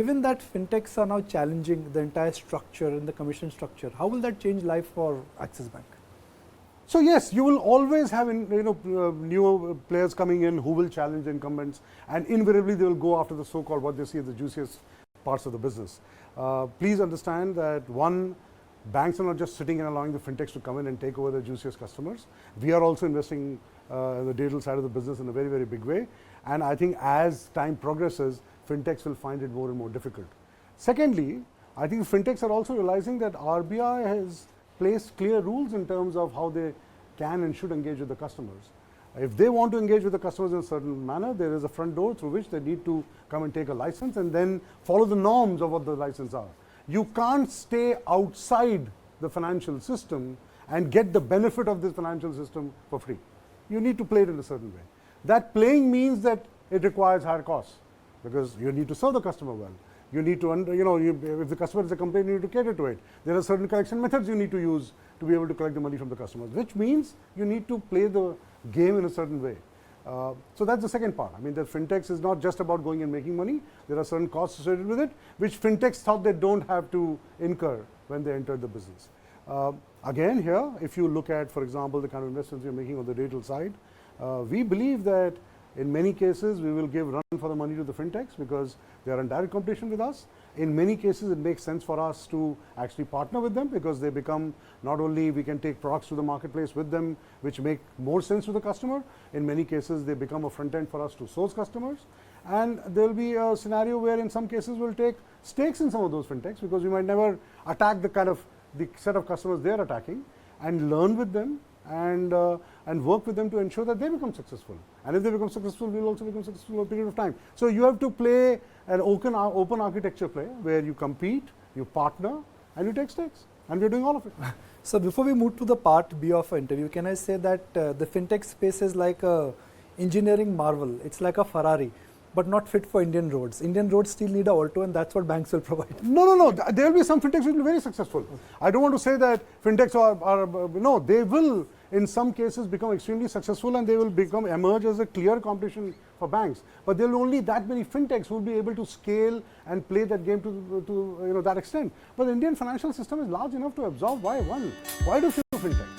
given that fintechs are now challenging the entire structure and the commission structure, how will that change life for Axis Bank? So yes, you will always have new players coming in who will challenge the incumbents, and invariably they will go after the so-called what they see as the juiciest parts of the business. Please understand that one, banks are not just sitting and allowing the fintechs to come in and take over the juiciest customers. We are also investing in the digital side of the business in a very, very big way, and I think as time progresses, fintechs will find it more and more difficult. Secondly, I think fintechs are also realizing that RBI has placed clear rules in terms of how they can and should engage with the customers. If they want to engage with the customers in a certain manner, there is a front door through which they need to come and take a license and then follow the norms of what the license are. You can't stay outside the financial system and get the benefit of this financial system for free. You need to play it in a certain way. That playing means that it requires higher costs because you need to serve the customer well. You need to, if the customer has a complaint, you need to cater to it. There are certain collection methods you need to use to be able to collect the money from the customers, which means you need to play the game in a certain way. So that's the second part. I mean, that fintechs is not just about going and making money. There are certain costs associated with it, which fintechs thought they don't have to incur when they entered the business. Again, here, if you look at, for example, the kind of investments we are making on the digital side, we believe that in many cases, we will give run for the money to the fintechs because they are in direct competition with us. In many cases, it makes sense for us to actually partner with them because they become not only we can take products to the marketplace with them, which make more sense to the customer. In many cases, they become a front end for us to source customers. And there will be a scenario where in some cases, we'll take stakes in some of those fintechs because we might never attack the set of customers they're attacking and learn with them and work with them to ensure that they become successful. And if they become successful, we'll also become successful over a period of time. So you have to play an open architecture play where you compete, you partner, and you take stakes. And we're doing all of it. So before we move to the part B of our interview, can I say that the fintech space is like a engineering marvel. It's like a Ferrari, but not fit for Indian roads. Indian roads still need a Alto, and that's what banks will provide. No. There will be some fintechs which will be very successful. I don't want to say that fintechs no, they will in some cases become extremely successful and they will emerge as a clear competition for banks. But there will only that many fintechs who will be able to scale and play that game to that extent. But the Indian financial system is large enough to absorb why do few fintechs?